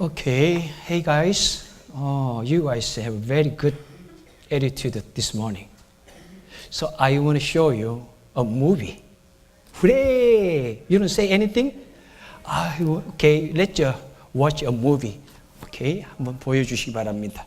Okay, hey guys, you guys have very good attitude this morning. So I want to show you a movie. Hooray! You don't say anything? Okay, let's watch a movie. Okay, 한번 보여주시기 바랍니다.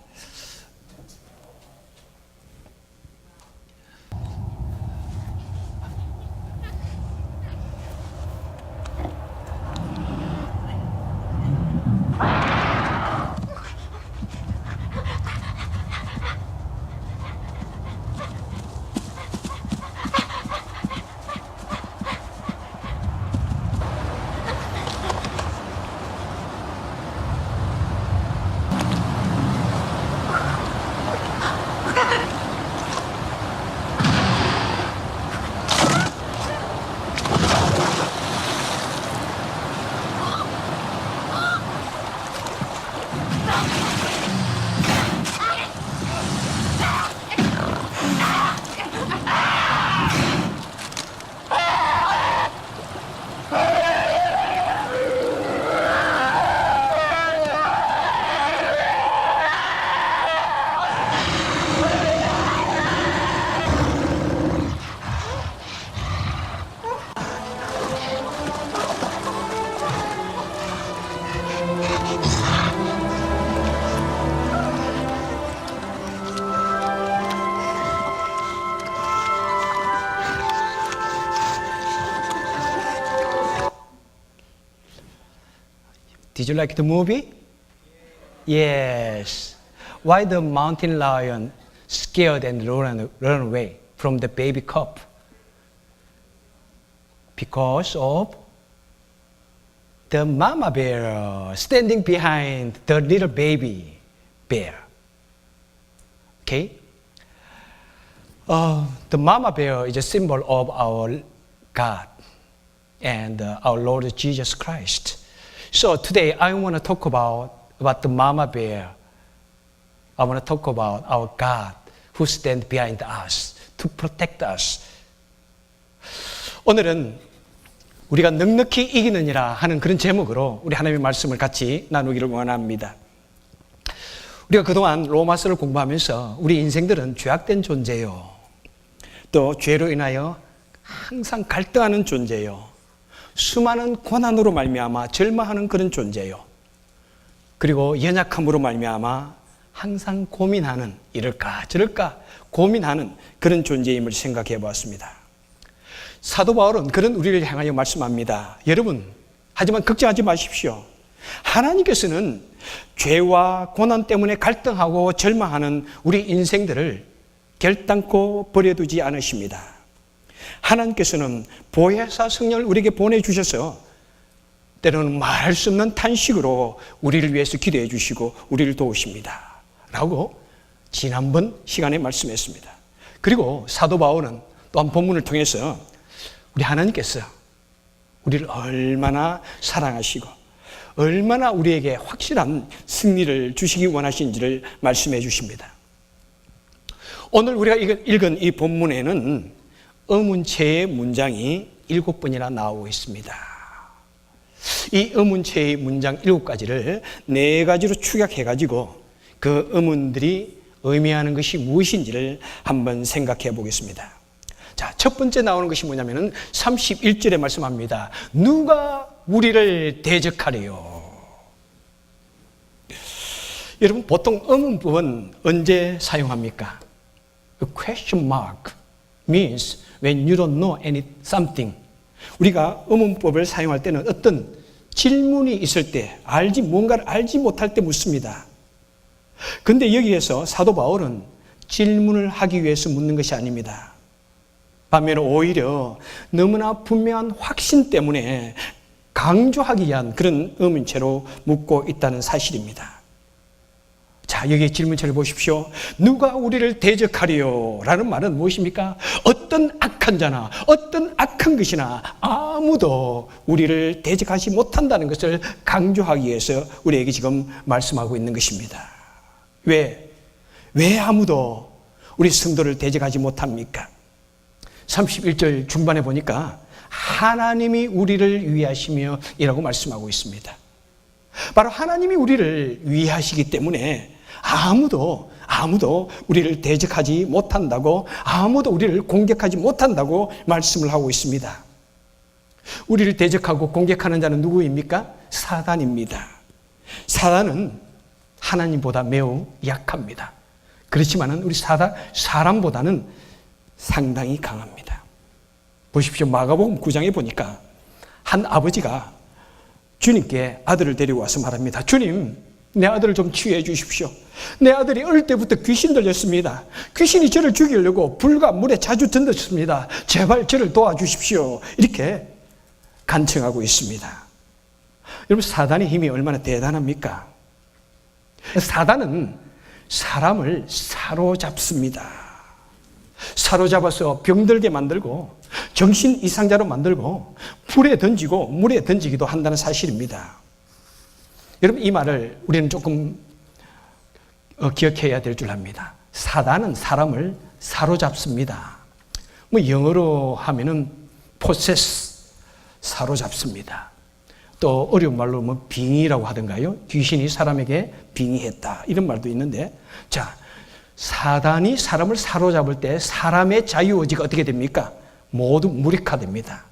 Did you like the movie? Yes. Why the mountain lion scared and run away from the baby cub? Because of the mama bear standing behind the little baby bear. Okay? The mama bear is a symbol of our God and our Lord Jesus Christ. So today I want to talk about the mama bear. I want to talk about our God who stands behind us to protect us. 오늘은 우리가 넉넉히 이기느니라 하는 그런 제목으로 우리 하나님의 말씀을 같이 나누기를 원합니다. 우리가 그동안 로마서를 공부하면서 우리 인생들은 죄악된 존재요. 또 죄로 인하여 항상 갈등하는 존재요. 수많은 고난으로 말미암아 절망하는 그런 존재요. 그리고 연약함으로 말미암아 항상 고민하는, 이럴까 저럴까 고민하는 그런 존재임을 생각해 보았습니다. 사도 바울은 그런 우리를 향하여 말씀합니다. 여러분, 하지만 걱정하지 마십시오. 하나님께서는 죄와 고난 때문에 갈등하고 절망하는 우리 인생들을 결단코 버려두지 않으십니다. 하나님께서는 보혜사 성령을 우리에게 보내주셔서 때로는 말할 수 없는 탄식으로 우리를 위해서 기도해 주시고 우리를 도우십니다. 라고 지난번 시간에 말씀했습니다. 그리고 사도 바울은 또한 본문을 통해서 우리 하나님께서 우리를 얼마나 사랑하시고 얼마나 우리에게 확실한 승리를 주시기 원하신지를 말씀해 주십니다. 오늘 우리가 읽은 이 본문에는 의문체의 문장이 7번이나 나오고 있습니다. 이 의문체의 문장 7가지를 4가지로 축약해가지고 그 의문들이 의미하는 것이 무엇인지를 한번 생각해 보겠습니다. 자, 첫 번째 나오는 것이 뭐냐면은 31절에 말씀합니다. 누가 우리를 대적하리요? 여러분, 보통 의문법은 언제 사용합니까? A question mark means when you don't know something. 우리가 의문법을 사용할 때는 어떤 질문이 있을 때, 뭔가를 알지 못할 때 묻습니다. 그런데 여기에서 사도 바울은 질문을 하기 위해서 묻는 것이 아닙니다. 반면에 오히려 너무나 분명한 확신 때문에 강조하기 위한 그런 의문체로 묻고 있다는 사실입니다. 자, 여기 질문체를 보십시오. 누가 우리를 대적하리요? 라는 말은 무엇입니까? 어떤 악한 자나 어떤 악한 것이나 아무도 우리를 대적하지 못한다는 것을 강조하기 위해서 우리에게 지금 말씀하고 있는 것입니다. 왜 아무도 우리 성도를 대적하지 못합니까? 31절 중반에 보니까 하나님이 우리를 위하시며 이라고 말씀하고 있습니다. 바로 하나님이 우리를 위하시기 때문에 아무도 우리를 대적하지 못한다고, 아무도 우리를 공격하지 못한다고 말씀을 하고 있습니다. 우리를 대적하고 공격하는 자는 누구입니까? 사단입니다. 사단은 하나님보다 매우 약합니다. 그렇지만은 우리 사람보다는 상당히 강합니다. 보십시오. 마가복음 9장에 보니까 한 아버지가 주님께 아들을 데리고 와서 말합니다. 주님, 내 아들을 좀 치유해 주십시오. 내 아들이 어릴 때부터 귀신 들렸습니다. 귀신이 저를 죽이려고 불과 물에 자주 던졌습니다. 제발 저를 도와주십시오. 이렇게 간청하고 있습니다. 여러분, 사단의 힘이 얼마나 대단합니까? 사단은 사람을 사로잡습니다. 사로잡아서 병들게 만들고 정신 이상자로 만들고 불에 던지고 물에 던지기도 한다는 사실입니다. 여러분, 이 말을 우리는 조금 기억해야 될 줄 압니다. 사단은 사람을 사로잡습니다. 영어로 하면은 possess, 사로잡습니다. 또 어려운 말로 빙의라고 하던가요? 귀신이 사람에게 빙의했다, 이런 말도 있는데, 자, 사단이 사람을 사로잡을 때 사람의 자유의지가 어떻게 됩니까? 모두 무력화됩니다.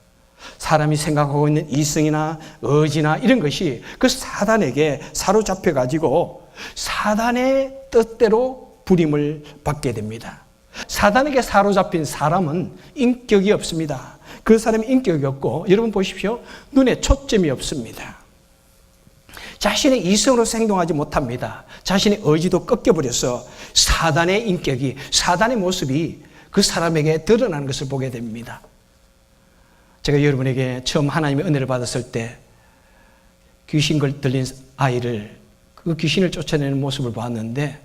사람이 생각하고 있는 이성이나 의지나 이런 것이 그 사단에게 사로잡혀가지고 사단의 뜻대로 부림을 받게 됩니다. 사단에게 사로잡힌 사람은 인격이 없습니다. 그 사람이 인격이 없고, 여러분 보십시오. 눈에 초점이 없습니다. 자신의 이성으로 행동하지 못합니다. 자신의 의지도 꺾여버려서 사단의 인격이, 사단의 모습이 그 사람에게 드러나는 것을 보게 됩니다. 제가 여러분에게 처음 하나님의 은혜를 받았을 때 귀신 들린 아이를, 그 귀신을 쫓아내는 모습을 봤는데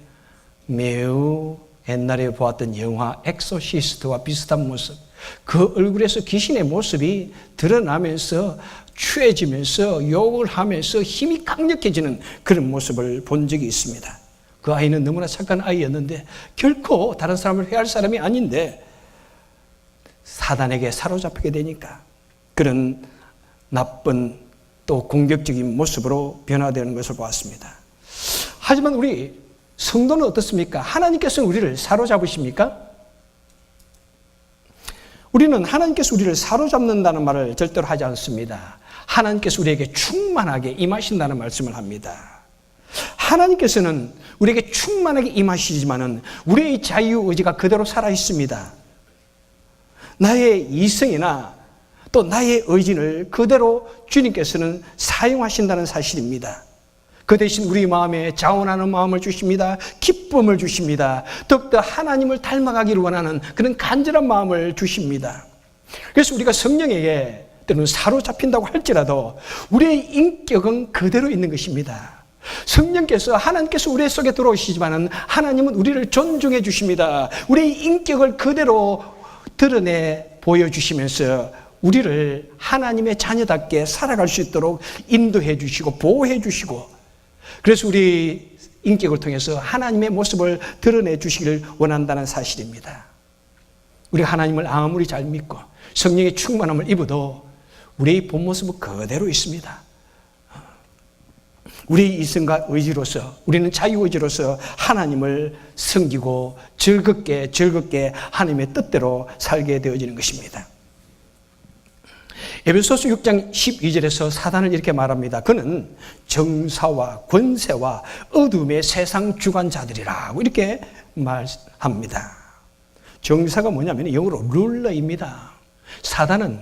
매우 옛날에 보았던 영화 엑소시스트와 비슷한 모습, 그 얼굴에서 귀신의 모습이 드러나면서 추해지면서 욕을 하면서 힘이 강력해지는 그런 모습을 본 적이 있습니다. 그 아이는 너무나 착한 아이였는데 결코 다른 사람을 해할 사람이 아닌데 사단에게 사로잡히게 되니까 그런 나쁜 또 공격적인 모습으로 변화되는 것을 보았습니다. 하지만 우리 성도는 어떻습니까? 하나님께서는 우리를 사로잡으십니까? 우리는 하나님께서 우리를 사로잡는다는 말을 절대로 하지 않습니다. 하나님께서 우리에게 충만하게 임하신다는 말씀을 합니다. 하나님께서는 우리에게 충만하게 임하시지만은 우리의 자유의지가 그대로 살아있습니다. 나의 이성이나 또 나의 의지를 그대로 주님께서는 사용하신다는 사실입니다. 그 대신 우리 마음에 자원하는 마음을 주십니다. 기쁨을 주십니다. 더욱더 하나님을 닮아가기를 원하는 그런 간절한 마음을 주십니다. 그래서 우리가 성령에게 때로는 사로잡힌다고 할지라도 우리의 인격은 그대로 있는 것입니다. 성령께서, 하나님께서 우리 속에 들어오시지만 하나님은 우리를 존중해 주십니다. 우리의 인격을 그대로 드러내 보여주시면서 우리를 하나님의 자녀답게 살아갈 수 있도록 인도해 주시고 보호해 주시고, 그래서 우리 인격을 통해서 하나님의 모습을 드러내 주시기를 원한다는 사실입니다. 우리가 하나님을 아무리 잘 믿고 성령의 충만함을 입어도 우리의 본 모습은 그대로 있습니다. 우리의 이성과 의지로서, 우리는 자유의지로서 하나님을 섬기고 즐겁게 하나님의 뜻대로 살게 되어지는 것입니다. 에베소서 6장 12절에서 사단을 이렇게 말합니다. 그는 정사와 권세와 어둠의 세상 주관자들이라고 이렇게 말합니다. 정사가 뭐냐면 영어로 룰러입니다. 사단은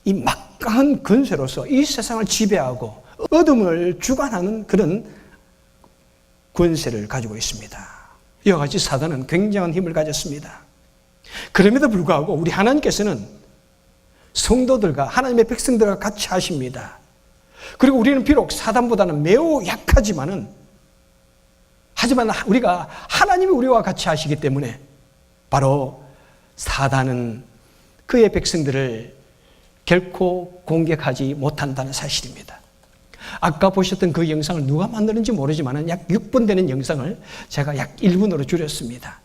이 막강한 권세로서 이 세상을 지배하고 어둠을 주관하는 그런 권세를 가지고 있습니다. 이와 같이 사단은 굉장한 힘을 가졌습니다. 그럼에도 불구하고 우리 하나님께서는 성도들과 하나님의 백성들과 같이 하십니다. 그리고 우리는 비록 사단보다는 매우 약하지만 우리가 하나님이 우리와 같이 하시기 때문에 바로 사단은 그의 백성들을 결코 공격하지 못한다는 사실입니다. 아까 보셨던 그 영상을 누가 만드는지 모르지만 약 6분 되는 영상을 제가 약 1분으로 줄였습니다.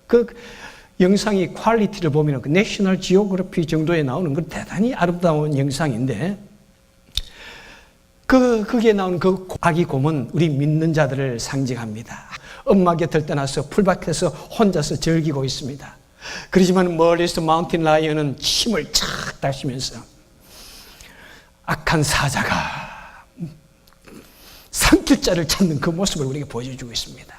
그 영상이 퀄리티를 보면 내셔널 지오그래피 정도에 나오는 그 대단히 아름다운 영상인데, 거기에 나오는 그 아기 곰은 우리 믿는 자들을 상징합니다. 엄마 곁을 떠나서 풀밭에서 혼자서 즐기고 있습니다. 그렇지만 멀리서 마운틴 라이언은 힘을 착 다시면서 악한 사자가 삼킬 자를 찾는 그 모습을 우리에게 보여주고 있습니다.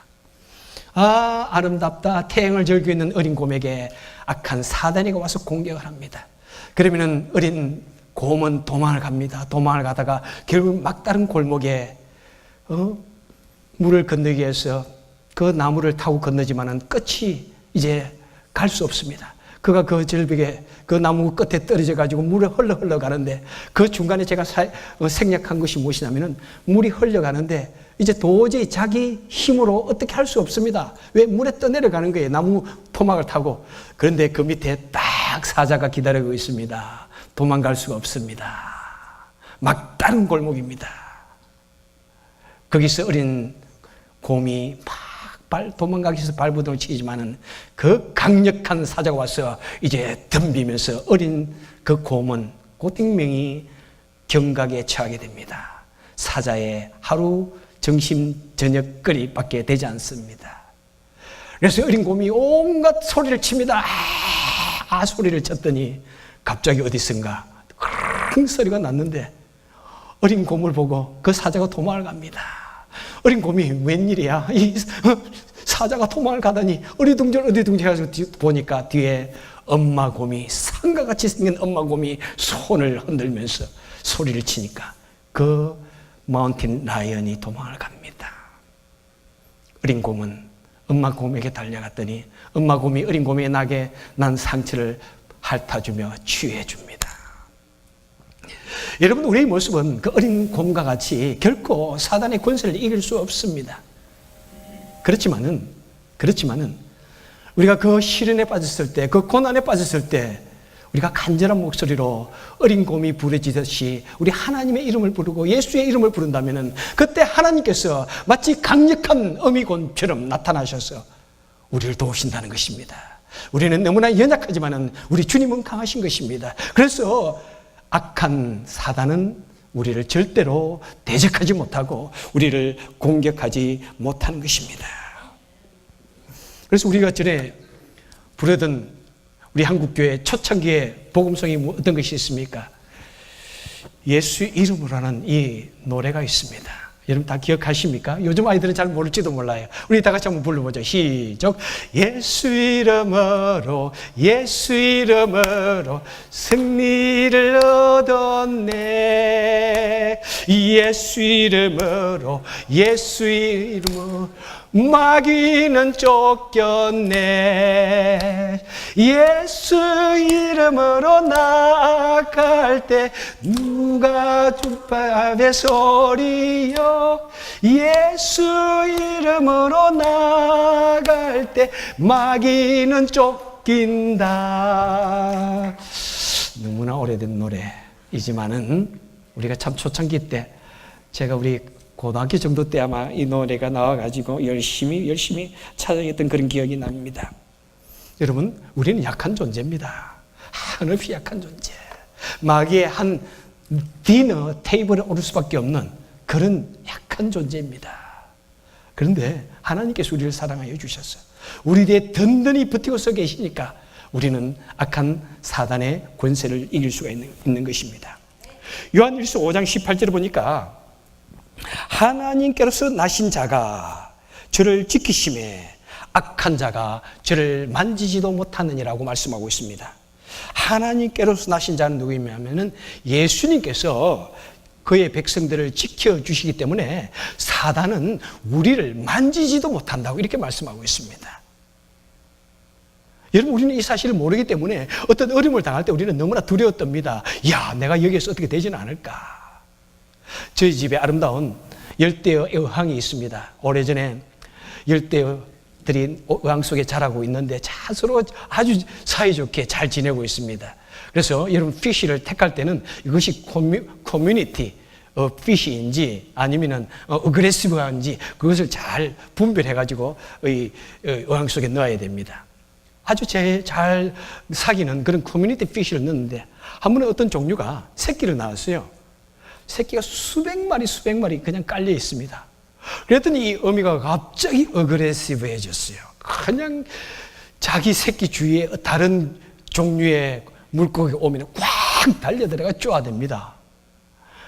아, 아름답다. 태양을 즐기고 있는 어린 곰에게 악한 사단이가 와서 공격을 합니다. 그러면은 어린 곰은 도망을 갑니다. 도망을 가다가 결국 막다른 골목에 물을 건너기 위해서 그 나무를 타고 건너지만은 끝이 이제 갈 수 없습니다. 그가 그 절벽에 그 나무 끝에 떨어져 가지고 물에 흘러 가는데 그 중간에 제가 생략한 것이 무엇이냐면은 물이 흘러가는데 이제 도저히 자기 힘으로 어떻게 할 수 없습니다. 왜? 물에 떠내려가는 거예요. 나무 토막을 타고. 그런데 그 밑에 딱 사자가 기다리고 있습니다. 도망갈 수가 없습니다. 막다른 골목입니다. 거기서 어린 곰이 도망가기 위해서 발버둥을 치지만은 그 강력한 사자가 와서 이제 덤비면서 어린 그 곰은 고팅명이 경각에 처하게 됩니다. 사자의 하루 점심 저녁거리밖에 되지 않습니다. 그래서 어린 곰이 온갖 소리를 칩니다. 아 소리를 쳤더니 갑자기 어디선가 큰 소리가 났는데 어린 곰을 보고 그 사자가 도망을 갑니다. 어린 곰이 웬일이야? 이 사자가 도망을 가다니 어리둥절 해서 보니까 뒤에 엄마 곰이 상가같이 생긴 엄마 곰이 손을 흔들면서 소리를 치니까 그 마운틴 라이언이 도망을 갑니다. 어린 곰은 엄마 곰에게 달려갔더니 엄마 곰이 어린 곰에게 나게 난 상처를 핥아주며 치유해줍니다. 여러분, 우리의 모습은 그 어린 곰과 같이 결코 사단의 권세를 이길 수 없습니다. 그렇지만은 우리가 그 시련에 빠졌을 때, 그 고난에 빠졌을 때 우리가 간절한 목소리로 어린 곰이 부르짖듯이 우리 하나님의 이름을 부르고 예수의 이름을 부른다면은 그때 하나님께서 마치 강력한 어미곰처럼 나타나셔서 우리를 도우신다는 것입니다. 우리는 너무나 연약하지만은 우리 주님은 강하신 것입니다. 그래서 악한 사단은 우리를 절대로 대적하지 못하고 우리를 공격하지 못하는 것입니다. 그래서 우리가 전에 부르던 우리 한국교회 초창기에 복음성이 어떤 것이 있습니까? 예수 이름으로 하는 이 노래가 있습니다. 여러분 다 기억하십니까? 요즘 아이들은 잘 모를지도 몰라요. 우리 다 같이 한번 불러보죠. 시작. 예수 이름으로 승리를 얻었네. 예수 이름으로 마귀는 쫓겼네. 예수 이름으로 나아갈 때 누가 주밥의 소리여. 예수 이름으로 나아갈 때 마귀는 쫓긴다. 너무나 오래된 노래이지만은 우리가 참 초창기 때 제가 우리 고등학교 정도 때 아마 이 노래가 나와가지고 열심히 찬양했던 그런 기억이 납니다. 여러분, 우리는 약한 존재입니다. 한없이 약한 존재. 마귀의 한 디너 테이블에 오를 수밖에 없는 그런 약한 존재입니다. 그런데 하나님께서 우리를 사랑하여 주셨어요. 우리 뒤에 든든히 버티고 서 계시니까 우리는 악한 사단의 권세를 이길 수가 있는 것입니다. 요한일서 5장 18절을 보니까 하나님께로서 나신 자가 저를 지키심에 악한 자가 저를 만지지도 못하느니라고 말씀하고 있습니다. 하나님께로서 나신 자는 누구냐면은 예수님께서 그의 백성들을 지켜주시기 때문에 사단은 우리를 만지지도 못한다고 이렇게 말씀하고 있습니다. 여러분, 우리는 이 사실을 모르기 때문에 어떤 어려움을 당할 때 우리는 너무나 두려웠답니다. 야, 내가 여기에서 어떻게 되지는 않을까. 저희 집에 아름다운 열대어 어항이 있습니다. 오래전에 열대어들이 어항 속에 자라고 있는데 서로 아주 사이좋게 잘 지내고 있습니다. 그래서 여러분 피쉬를 택할 때는 이것이 커뮤니티 피쉬인지 아니면은 어그레시브한지 그것을 잘 분별해가지고 어항 속에 넣어야 됩니다. 아주 잘 사귀는 그런 커뮤니티 피쉬를 넣는데 한 번에 어떤 종류가 새끼를 낳았어요. 새끼가 수백 마리 그냥 깔려 있습니다. 그랬더니 이 어미가 갑자기 어그레시브해졌어요. 그냥 자기 새끼 주위에 다른 종류의 물고기가 오면 꽉 달려들어가 쪼아댑니다.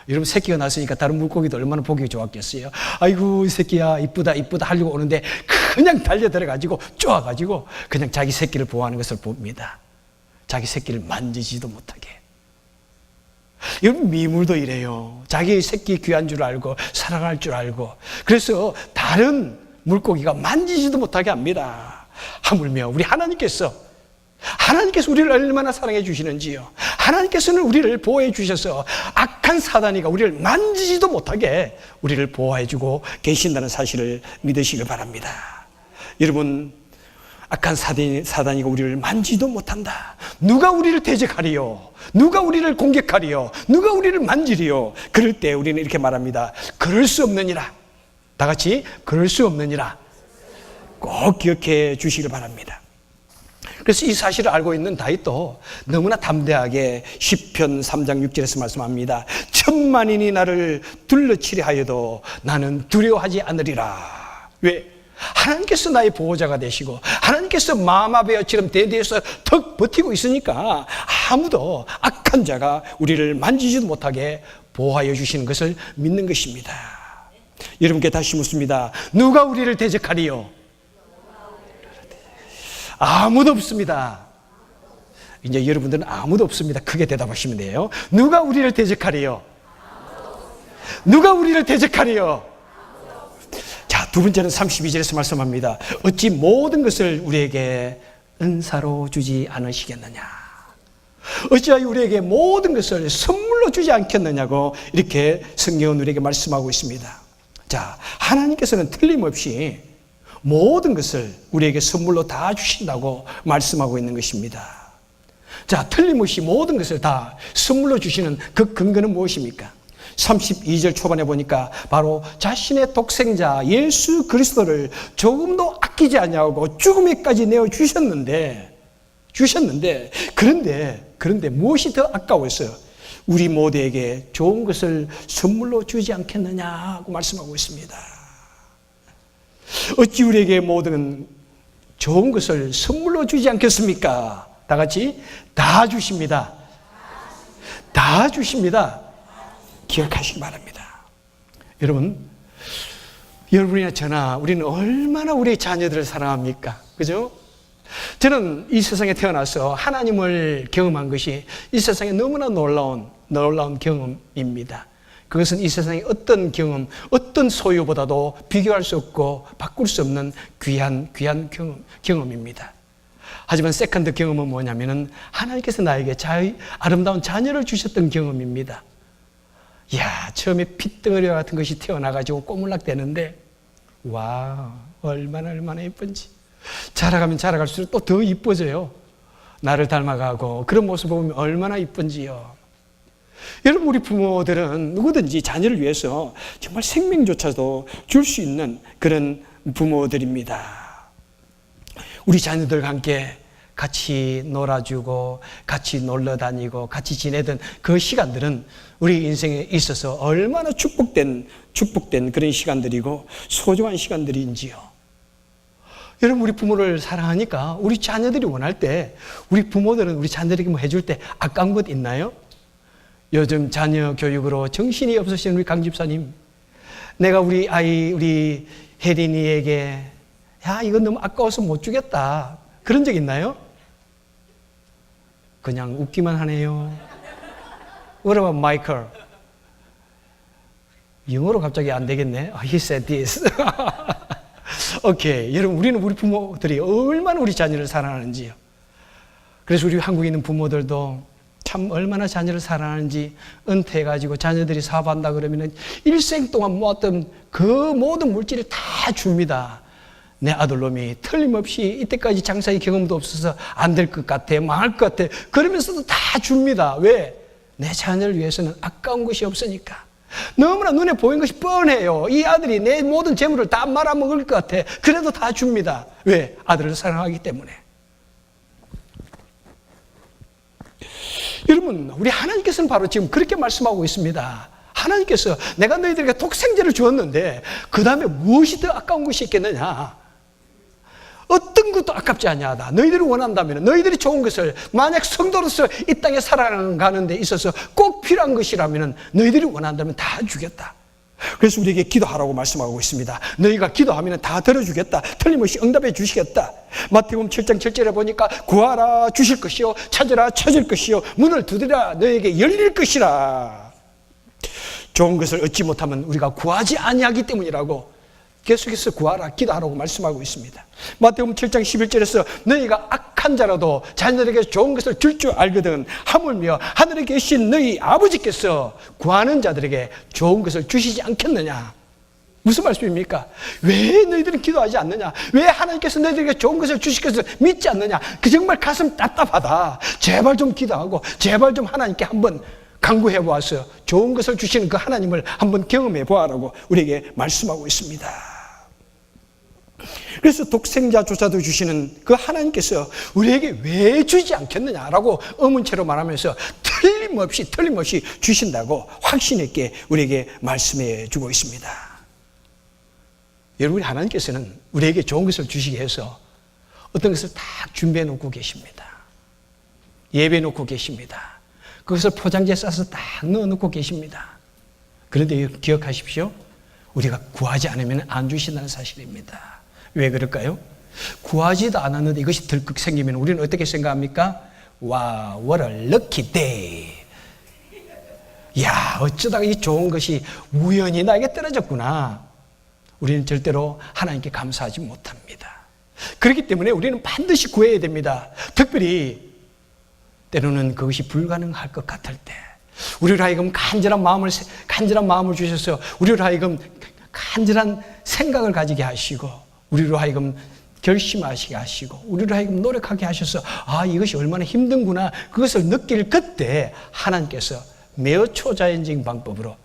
여러분, 새끼가 났으니까 다른 물고기도 얼마나 보기 좋았겠어요. 아이고, 이 새끼야, 이쁘다 하려고 오는데 그냥 달려들어가지고 쪼아가지고 그냥 자기 새끼를 보호하는 것을 봅니다. 자기 새끼를 만지지도 못하게. 여러분, 미물도 이래요. 자기 새끼 귀한 줄 알고 사랑할 줄 알고, 그래서 다른 물고기가 만지지도 못하게 합니다. 하물며 우리 하나님께서 우리를 얼마나 사랑해 주시는지요. 하나님께서는 우리를 보호해 주셔서 악한 사단이가 우리를 만지지도 못하게 우리를 보호해 주고 계신다는 사실을 믿으시길 바랍니다. 여러분, 악한 사단이가 우리를 만지도 못한다. 누가 우리를 대적하리요? 누가 우리를 공격하리요? 누가 우리를 만지리요? 그럴 때 우리는 이렇게 말합니다. 그럴 수 없느니라. 다 같이 그럴 수 없느니라. 꼭 기억해 주시길 바랍니다. 그래서 이 사실을 알고 있는 다윗도 너무나 담대하게 시편 3장 6절에서 말씀합니다. 천만인이 나를 둘러치려 하여도 나는 두려워하지 않으리라. 왜? 하나님께서 나의 보호자가 되시고 하나님께서 마마베어처럼 대대해서 턱 버티고 있으니까 아무도 악한 자가 우리를 만지지도 못하게 보호하여 주시는 것을 믿는 것입니다. 여러분께 다시 묻습니다. 누가 우리를 대적하리요? 아무도 없습니다. 이제 여러분들은 아무도 없습니다. 크게 대답하시면 돼요. 누가 우리를 대적하리요? 누가 우리를 대적하리요? 자, 두 번째는 32절에서 말씀합니다. 어찌 모든 것을 우리에게 은사로 주지 않으시겠느냐? 어찌하여 우리에게 모든 것을 선물로 주지 않겠느냐고 이렇게 성경은 우리에게 말씀하고 있습니다. 자, 하나님께서는 틀림없이 모든 것을 우리에게 선물로 다 주신다고 말씀하고 있는 것입니다. 자, 틀림없이 모든 것을 다 선물로 주시는 그 근거는 무엇입니까? 32절 초반에 보니까 바로 자신의 독생자 예수 그리스도를 조금도 아끼지 아니하고 죽음에까지 내어 주셨는데 그런데 무엇이 더 아까웠어요? 우리 모두에게 좋은 것을 선물로 주지 않겠느냐고 말씀하고 있습니다. 어찌 우리에게 모든 좋은 것을 선물로 주지 않겠습니까? 다 같이 다 주십니다. 다 주십니다. 기억하시기 바랍니다. 여러분이나 저나 우리는 얼마나 우리의 자녀들을 사랑합니까? 그죠? 저는 이 세상에 태어나서 하나님을 경험한 것이 이 세상에 너무나 놀라운 경험입니다. 그것은 이 세상의 어떤 경험, 어떤 소유보다도 비교할 수 없고 바꿀 수 없는 귀한 경험입니다. 하지만 세컨드 경험은 뭐냐면은 하나님께서 나에게 아름다운 자녀를 주셨던 경험입니다. 이야, 처음에 핏덩어리 같은 것이 태어나가지고 꼬물락대는데, 와, 얼마나 예쁜지. 자라가면 자라갈수록 또 더 이뻐져요. 나를 닮아가고, 그런 모습 보면 얼마나 이쁜지요. 여러분, 우리 부모들은 누구든지 자녀를 위해서 정말 생명조차도 줄 수 있는 그런 부모들입니다. 우리 자녀들과 함께 같이 놀아주고 같이 놀러 다니고 같이 지내던 그 시간들은 우리 인생에 있어서 얼마나 축복된 그런 시간들이고 소중한 시간들인지요. 여러분, 우리 부모를 사랑하니까 우리 자녀들이 원할 때 우리 부모들은 우리 자녀들에게 뭐 해줄 때 아까운 것 있나요? 요즘 자녀 교육으로 정신이 없으신 우리 강 집사님, 내가 우리 아이, 우리 혜린이에게 야, 이건 너무 아까워서 못 주겠다, 그런 적 있나요? 그냥 웃기만 하네요. What about Michael? 영어로 갑자기 안 되겠네. He said this. 오케이. 여러분, 우리는 우리 부모들이 얼마나 우리 자녀를 사랑하는지요. 그래서 우리 한국에 있는 부모들도 참 얼마나 자녀를 사랑하는지, 은퇴해가지고 자녀들이 사업한다 그러면 일생 동안 모았던 그 모든 물질을 다 줍니다. 내 아들놈이 틀림없이 이때까지 장사의 경험도 없어서 안 될 것 같아, 망할 것 같아, 그러면서도 다 줍니다. 왜? 내 자녀를 위해서는 아까운 것이 없으니까. 너무나 눈에 보이는 것이 뻔해요. 이 아들이 내 모든 재물을 다 말아먹을 것 같아. 그래도 다 줍니다. 왜? 아들을 사랑하기 때문에. 여러분, 우리 하나님께서는 바로 지금 그렇게 말씀하고 있습니다. 하나님께서 내가 너희들에게 독생자를 주었는데 그 다음에 무엇이 더 아까운 것이 있겠느냐? 어떤 것도 아깝지 아니하다. 너희들이 원한다면, 너희들이 좋은 것을 만약 성도로서 이 땅에 살아가는 데 있어서 꼭 필요한 것이라면 너희들이 원한다면 다 주겠다. 그래서 우리에게 기도하라고 말씀하고 있습니다. 너희가 기도하면 다 들어주겠다. 틀림없이 응답해 주시겠다. 마태복음 7장 7절에 보니까 구하라 주실 것이요, 찾으라 찾을 것이요, 문을 두드리라 너희에게 열릴 것이라. 좋은 것을 얻지 못하면 우리가 구하지 아니하기 때문이라고 계속해서 구하라, 기도하라고 말씀하고 있습니다. 마태복음 7장 11절에서 너희가 악한 자라도 자녀들에게 좋은 것을 줄 줄 알거든 하물며 하늘에 계신 너희 아버지께서 구하는 자들에게 좋은 것을 주시지 않겠느냐. 무슨 말씀입니까? 왜 너희들은 기도하지 않느냐? 왜 하나님께서 너희들에게 좋은 것을 주실 것을 믿지 않느냐? 그 정말 가슴 답답하다. 제발 좀 기도하고 제발 좀 하나님께 한번 간구해 보아서 좋은 것을 주시는 그 하나님을 한번 경험해 보아라고 우리에게 말씀하고 있습니다. 그래서 독생자조차도 주시는 그 하나님께서 우리에게 왜 주지 않겠느냐라고 의문체로 말하면서 틀림없이 주신다고 확신 있게 우리에게 말씀해 주고 있습니다. 여러분, 하나님께서는 우리에게 좋은 것을 주시기 위해서 어떤 것을 딱 준비해 놓고 계십니다. 예배해 놓고 계십니다. 그것을 포장지에 싸서 딱 넣어 놓고 계십니다. 그런데 기억하십시오. 우리가 구하지 않으면 안 주신다는 사실입니다. 왜 그럴까요? 구하지도 않았는데 이것이 덜컥 생기면 우리는 어떻게 생각합니까? 와, what a lucky day. 야, 어쩌다가 이 좋은 것이 우연히 나에게 떨어졌구나. 우리는 절대로 하나님께 감사하지 못합니다. 그렇기 때문에 우리는 반드시 구해야 됩니다. 특별히 때로는 그것이 불가능할 것 같을 때 우리로 하여금 간절한 마음을 주셔서 우리로 하여금 간절한 생각을 가지게 하시고 우리로 하여금 결심하시게 하시고 우리로 하여금 노력하게 하셔서 이것이 얼마나 힘든구나 그것을 느낄 그때 하나님께서 매우 초자연적인 방법으로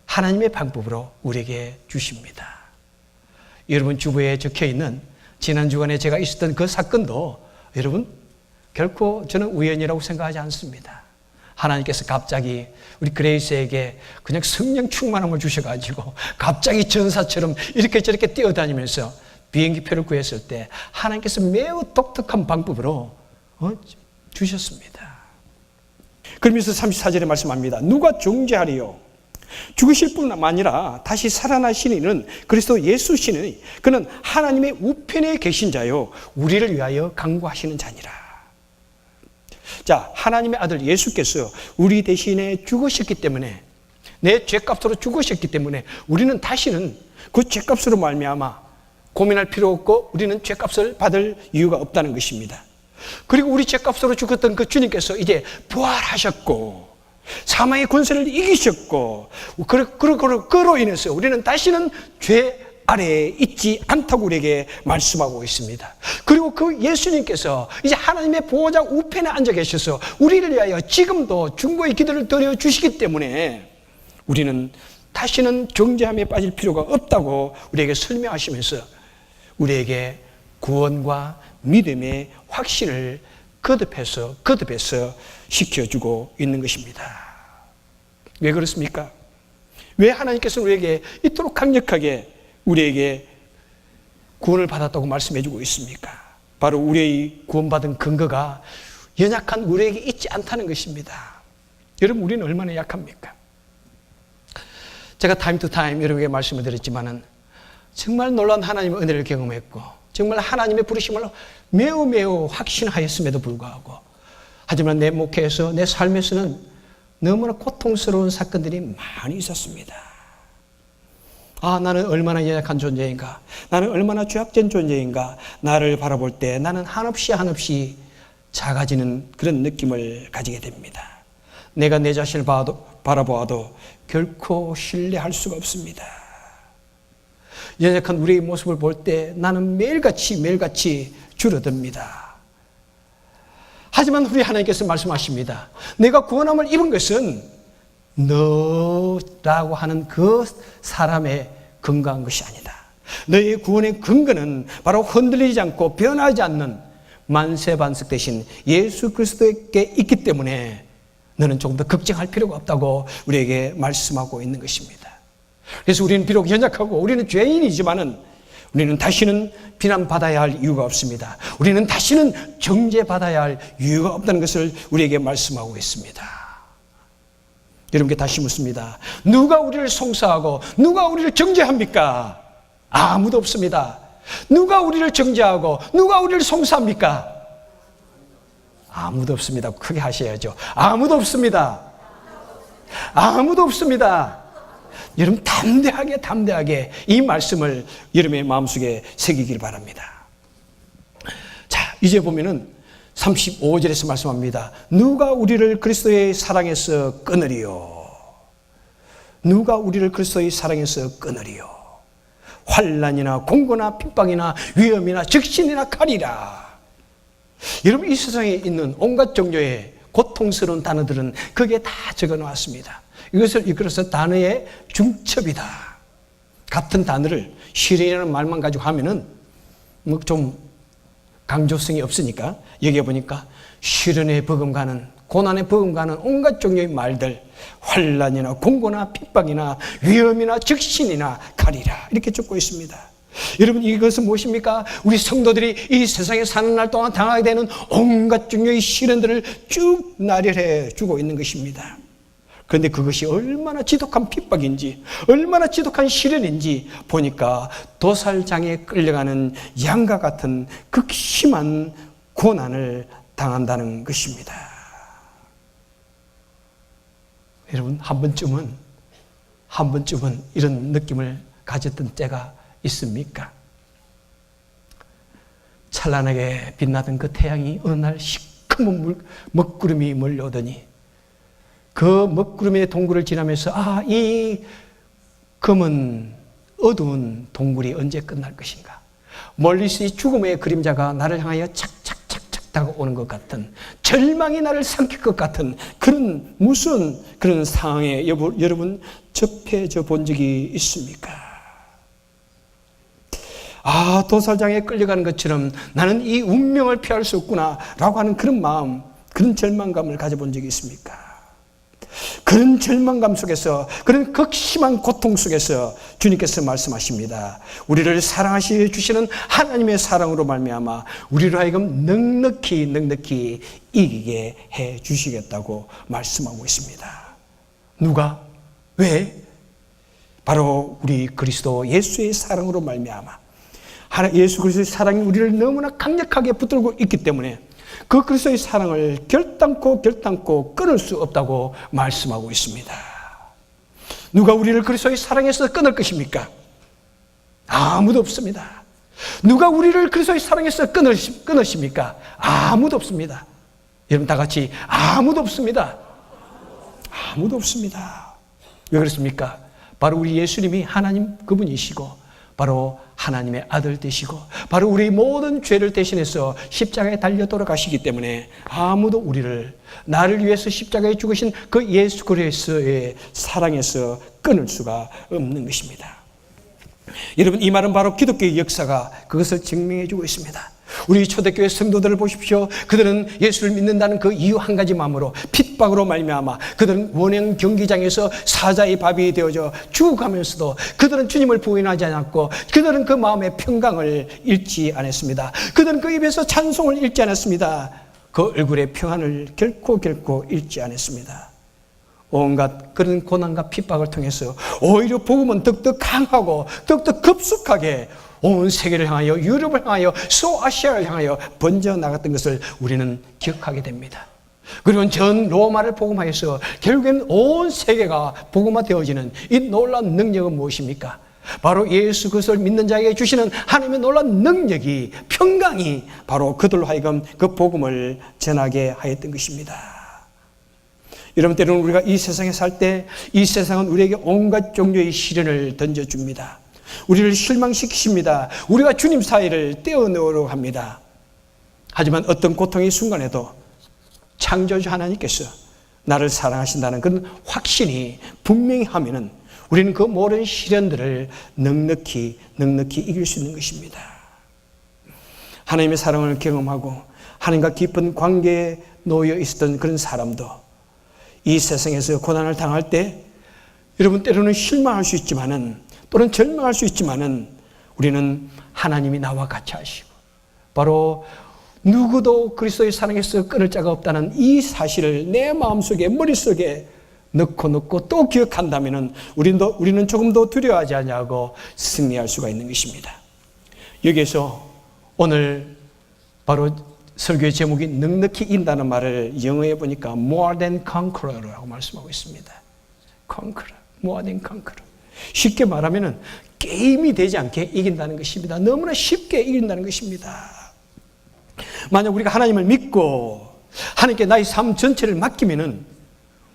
하나님의 방법으로 우리에게 주십니다. 여러분 주부에 적혀있는 지난 주간에 제가 있었던 그 사건도 여러분 결코 저는 우연이라고 생각하지 않습니다. 하나님께서 갑자기 우리 그레이스에게 그냥 성령 충만함을 주셔가지고 갑자기 전사처럼 이렇게 저렇게 뛰어다니면서 비행기표를 구했을 때 하나님께서 매우 독특한 방법으로 주셨습니다. 그러면서 34절에 말씀합니다. 누가 중재하리요? 죽으실 뿐만 아니라 다시 살아나신 이는 그리스도 예수시니 그는 하나님의 우편에 계신 자요 우리를 위하여 간구하시는 자니라. 자, 하나님의 아들 예수께서 우리 대신에 죽으셨기 때문에 내 죄값으로 죽으셨기 때문에 우리는 다시는 그 죄값으로 말미암아 고민할 필요 없고 우리는 죄값을 받을 이유가 없다는 것입니다. 그리고 우리 죄값으로 죽었던 그 주님께서 이제 부활하셨고 사망의 권세를 이기셨고 그로 인해서 우리는 다시는 죄 아래에 있지 않다고 우리에게 말씀하고 있습니다. 그리고 그 예수님께서 이제 하나님의 보호자 우편에 앉아 계셔서 우리를 위하여 지금도 중보의 기도를 드려주시기 때문에 우리는 다시는 정죄함에 빠질 필요가 없다고 우리에게 설명하시면서 우리에게 구원과 믿음의 확신을 거듭해서 시켜주고 있는 것입니다. 왜 그렇습니까? 왜 하나님께서 우리에게 이토록 강력하게 우리에게 구원을 받았다고 말씀해주고 있습니까? 바로 우리의 구원받은 근거가 연약한 우리에게 있지 않다는 것입니다. 여러분, 우리는 얼마나 약합니까? 제가 타임 투 타임 여러분에게 말씀을 드렸지만은 정말 놀라운 하나님의 은혜를 경험했고 정말 하나님의 부르심을 매우 확신하였음에도 불구하고 하지만 내 목회에서 내 삶에서는 너무나 고통스러운 사건들이 많이 있었습니다. 나는 얼마나 연약한 존재인가, 나는 얼마나 죄악된 존재인가, 나를 바라볼 때 나는 한없이 작아지는 그런 느낌을 가지게 됩니다. 내가 내 자신을 바라보아도 결코 신뢰할 수가 없습니다. 연약한 우리의 모습을 볼 때 나는 매일같이 줄어듭니다. 하지만 우리 하나님께서 말씀하십니다. 내가 구원함을 입은 것은 너라고 하는 그 사람의 근거한 것이 아니다. 너의 구원의 근거는 바로 흔들리지 않고 변하지 않는 만세반석 대신 예수 그리스도에게 있기 때문에 너는 조금 더 걱정할 필요가 없다고 우리에게 말씀하고 있는 것입니다. 그래서 우리는 비록 연약하고 우리는 죄인이지만은 우리는 다시는 비난받아야 할 이유가 없습니다. 우리는 다시는 정죄받아야 할 이유가 없다는 것을 우리에게 말씀하고 있습니다. 여러분께 다시 묻습니다. 누가 우리를 송사하고 누가 우리를 정죄합니까? 아무도 없습니다. 누가 우리를 정죄하고 누가 우리를 송사합니까? 아무도 없습니다. 크게 하셔야죠. 아무도 없습니다. 아무도 없습니다. 여러분 담대하게 이 말씀을 여러분의 마음속에 새기길 바랍니다. 자, 이제 보면은 35절에서 말씀합니다. 누가 우리를 그리스도의 사랑에서 끊으리요? 누가 우리를 그리스도의 사랑에서 끊으리요? 환난이나 공고나 핍박이나 위험이나 적신이나 칼이라. 여러분 이 세상에 있는 온갖 종류의 고통스러운 단어들은 거기에 다 적어놓았습니다. 이것을 이끌어서 단어의 중첩이다. 같은 단어를 시련이라는 말만 가지고 하면은 뭐 좀 강조성이 없으니까 여기에 보니까 시련에 버금가는 고난에 버금가는 온갖 종류의 말들, 환난이나 공고나 핍박이나 위험이나 적신이나 칼이라 이렇게 적고 있습니다. 여러분 이것은 무엇입니까? 우리 성도들이 이 세상에 사는 날 동안 당하게 되는 온갖 종류의 시련들을 쭉 나열해 주고 있는 것입니다. 그런데 그것이 얼마나 지독한 핍박인지 얼마나 지독한 시련인지 보니까 도살장에 끌려가는 양과 같은 극심한 고난을 당한다는 것입니다. 여러분 한 번쯤은 이런 느낌을 가졌던 때가 있습니까? 찬란하게 빛나던 그 태양이 어느 날 시커먼 먹구름이 몰려오더니 그 먹구름의 동굴을 지나면서 이 검은 어두운 동굴이 언제 끝날 것인가? 멀리서 이 죽음의 그림자가 나를 향하여 착착착착 다가오는 것 같은 절망이 나를 삼킬 것 같은 그런 무슨 그런 상황에 여러분 접해져 본 적이 있습니까? 도살장에 끌려가는 것처럼 나는 이 운명을 피할 수 없구나 라고 하는 그런 마음, 그런 절망감을 가져본 적이 있습니까? 그런 절망감 속에서 그런 극심한 고통 속에서 주님께서 말씀하십니다. 우리를 사랑하시 주시는 하나님의 사랑으로 말미암아 우리로 하여금 넉넉히 이기게 해 주시겠다고 말씀하고 있습니다. 누가? 왜? 바로 우리 그리스도 예수의 사랑으로 말미암아 예수 그리스도의 사랑이 우리를 너무나 강력하게 붙들고 있기 때문에 그 그리스도의 사랑을 결단코 끊을 수 없다고 말씀하고 있습니다. 누가 우리를 그리스도의 사랑에서 끊을 것입니까? 아무도 없습니다. 누가 우리를 그리스도의 사랑에서 끊으십니까? 아무도 없습니다. 여러분 다 같이 아무도 없습니다. 아무도 없습니다. 왜 그렇습니까? 바로 우리 예수님이 하나님 그분이시고 바로 하나님의 아들 되시고 바로 우리 모든 죄를 대신해서 십자가에 달려 돌아가시기 때문에 아무도 우리를 나를 위해서 십자가에 죽으신 그 예수 그리스도의 사랑에서 끊을 수가 없는 것입니다. 여러분 이 말은 바로 기독교의 역사가 그것을 증명해 주고 있습니다. 우리 초대교회 성도들을 보십시오. 그들은 예수를 믿는다는 그 이유 한 가지 마음으로 핍박으로 말미암아 그들은 원형 경기장에서 사자의 밥이 되어져 죽어가면서도 그들은 주님을 부인하지 않았고 그들은 그 마음의 평강을 잃지 않았습니다. 그들은 그 입에서 찬송을 잃지 않았습니다. 그 얼굴의 평안을 결코 잃지 않았습니다. 온갖 그런 고난과 핍박을 통해서 오히려 복음은 더욱 강하고 더욱 급속하게 온 세계를 향하여 유럽을 향하여 소아시아를 향하여 번져나갔던 것을 우리는 기억하게 됩니다. 그리고 전 로마를 복음화해서 결국엔 온 세계가 복음화되어지는 이 놀라운 능력은 무엇입니까? 바로 예수 그리스도를 믿는 자에게 주시는 하나님의 놀라운 능력이 평강이 바로 그들로 하여금 그 복음을 전하게 하였던 것입니다. 여러분 때로는 우리가 이 세상에 살 때 이 세상은 우리에게 온갖 종류의 시련을 던져줍니다. 우리를 실망시키십니다. 우리가 주님 사이를 떼어놓으려고 합니다. 하지만 어떤 고통의 순간에도 창조주 하나님께서 나를 사랑하신다는 그런 확신이 분명히 하면은 우리는 그 모든 시련들을 넉넉히 이길 수 있는 것입니다. 하나님의 사랑을 경험하고 하나님과 깊은 관계에 놓여 있었던 그런 사람도 이 세상에서 고난을 당할 때 여러분 때로는 실망할 수 있지만은 또는 절망할 수 있지만은 우리는 하나님이 나와 같이 하시고 바로 누구도 그리스도의 사랑에서 끊을 자가 없다는 이 사실을 내 마음속에 머릿속에 넣고 또 기억한다면은 우리는 조금 더 두려워하지 않냐고 승리할 수가 있는 것입니다. 여기에서 오늘 바로 설교의 제목이 넉넉히 인다는 말을 영어에 보니까 more than conqueror라고 말씀하고 있습니다. conqueror, more than conqueror. 쉽게 말하면은 게임이 되지 않게 이긴다는 것입니다. 너무나 쉽게 이긴다는 것입니다. 만약 우리가 하나님을 믿고 하나님께 나의 삶 전체를 맡기면은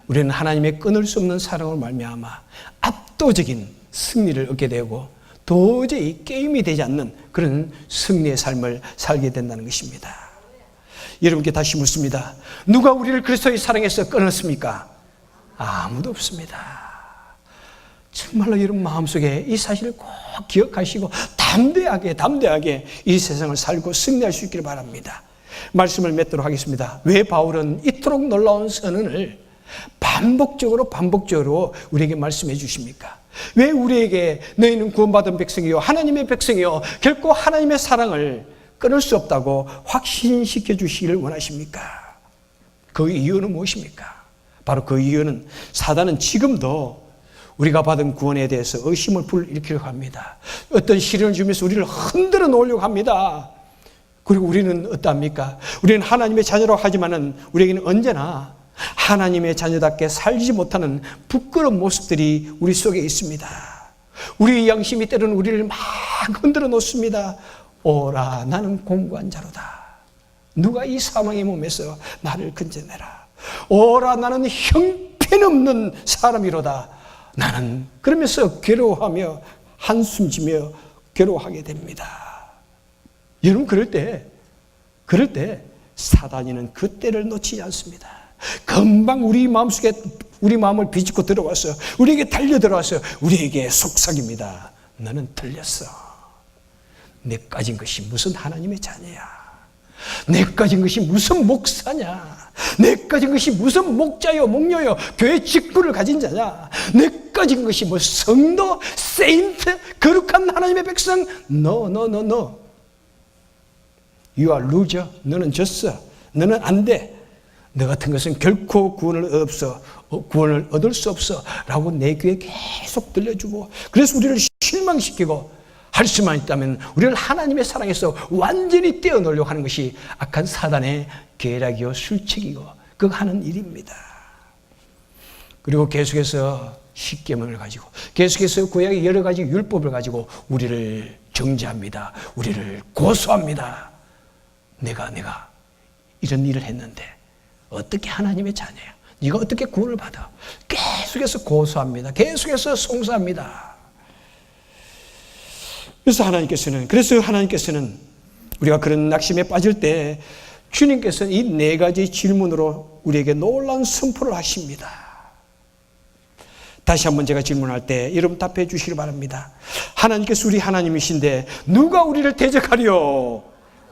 우리는 하나님의 끊을 수 없는 사랑으로 말미암아 압도적인 승리를 얻게 되고 도저히 게임이 되지 않는 그런 승리의 삶을 살게 된다는 것입니다. 여러분께 다시 묻습니다. 누가 우리를 그리스도의 사랑에서 끊었습니까? 아무도 없습니다. 정말로 여러분 마음속에 이 사실을 꼭 기억하시고 담대하게 이 세상을 살고 승리할 수 있기를 바랍니다. 말씀을 맺도록 하겠습니다. 왜 바울은 이토록 놀라운 선언을 반복적으로 우리에게 말씀해 주십니까? 왜 우리에게 너희는 구원받은 백성이요 하나님의 백성이요 결코 하나님의 사랑을 끊을 수 없다고 확신시켜 주시기를 원하십니까? 그 이유는 무엇입니까? 바로 그 이유는 사단은 지금도 우리가 받은 구원에 대해서 의심을 불일으키려고 합니다. 어떤 시련을 주면서 우리를 흔들어 놓으려고 합니다. 그리고 우리는 어떠합니까? 우리는 하나님의 자녀라고 하지만은 우리에게는 언제나 하나님의 자녀답게 살지 못하는 부끄러운 모습들이 우리 속에 있습니다. 우리의 양심이 때로는 우리를 막 흔들어 놓습니다. 오라 나는 공고한 자로다. 누가 이 사망의 몸에서 나를 건져내라. 오라 나는 형편없는 사람이로다. 나는 그러면서 괴로워하며 한숨지며 괴로워하게 됩니다. 여러분 그럴 때 사단이는 그 때를 놓치지 않습니다. 금방 우리 마음속에 우리 마음을 비집고 들어와서 우리에게 달려 들어와서 우리에게 속삭입니다. 너는 틀렸어. 내 가진 것이 무슨 하나님의 자녀야. 내 가진 것이 무슨 목사냐. 내 가진 것이 무슨 목자요 목녀요 교회 직분을 가진 자냐. 내 가진 것이 뭐 성도, 세인트, 거룩한 하나님의 백성. No. You are loser. 너는 졌어. 너는 안 돼. 너 같은 것은 결코 구원을 얻을 수 없어 라고 내 귀에 계속 들려주고 그래서 우리를 실망시키고 할 수만 있다면 우리를 하나님의 사랑에서 완전히 떼어놓으려고 하는 것이 악한 사단의 계략이요 술책이고 그 하는 일입니다. 그리고 계속해서 십계명을 가지고 계속해서 구약의 여러 가지 율법을 가지고 우리를 정죄합니다. 우리를 고소합니다. 내가 이런 일을 했는데 어떻게 하나님의 자녀야? 네가 어떻게 구원을 받아? 계속해서 고소합니다. 계속해서 송사합니다. 그래서 하나님께서는 우리가 그런 낙심에 빠질 때 주님께서는 이 네 가지 질문으로 우리에게 놀라운 선포를 하십니다. 다시 한번 제가 질문할 때 여러분 답해 주시기 바랍니다. 하나님께서 우리 하나님이신데 누가 우리를 대적하리요?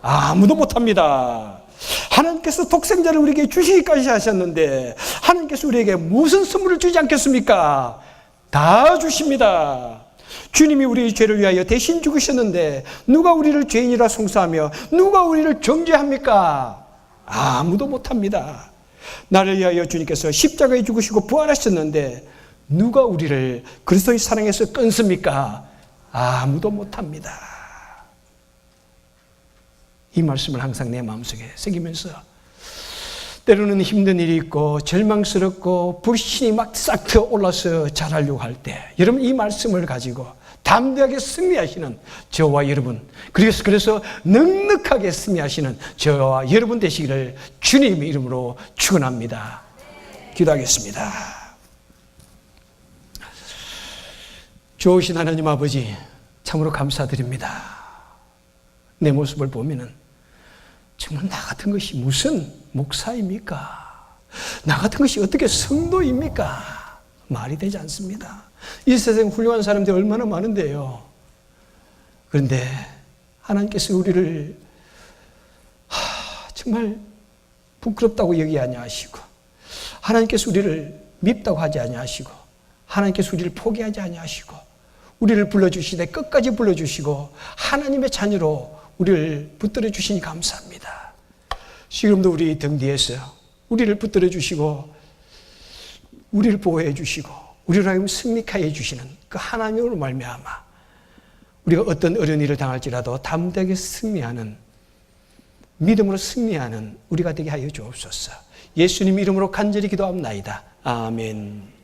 아무도 못합니다. 하나님께서 독생자를 우리에게 주시기까지 하셨는데 하나님께서 우리에게 무슨 선물을 주지 않겠습니까? 다 주십니다. 주님이 우리의 죄를 위하여 대신 죽으셨는데 누가 우리를 죄인이라 송사하며 누가 우리를 정죄합니까? 아무도 못합니다. 나를 위하여 주님께서 십자가에 죽으시고 부활하셨는데 누가 우리를 그리스도의 사랑에서 끊습니까? 아무도 못합니다. 이 말씀을 항상 내 마음속에 새기면서 때로는 힘든 일이 있고 절망스럽고 불신이 막 싹 트어 올라서 잘하려고 할 때 여러분 이 말씀을 가지고 담대하게 승리하시는 저와 여러분 그래서 넉넉하게 승리하시는 저와 여러분 되시기를 주님의 이름으로 축원합니다. 기도하겠습니다. 좋으신 하나님 아버지 참으로 감사드립니다. 내 모습을 보면은 정말 나 같은 것이 무슨 목사입니까? 나 같은 것이 어떻게 성도입니까? 말이 되지 않습니다. 이 세상 훌륭한 사람들이 얼마나 많은데요. 그런데 하나님께서 우리를 정말 부끄럽다고 여기 아니하시고 하나님께서 우리를 밉다고 하지 아니하시고 하나님께서 우리를 포기하지 아니하시고 우리를 불러주시되 끝까지 불러주시고 하나님의 자녀로 우리를 붙들어 주시니 감사합니다. 지금도 우리 등 뒤에서 우리를 붙들어 주시고 우리를 보호해 주시고 우리를 하여금 승리케 해주시는 그 하나님으로 말미암아 우리가 어떤 어려운 일을 당할지라도 담대하게 승리하는, 믿음으로 승리하는 우리가 되게 하여 주옵소서. 예수님 이름으로 간절히 기도합나이다. 아멘.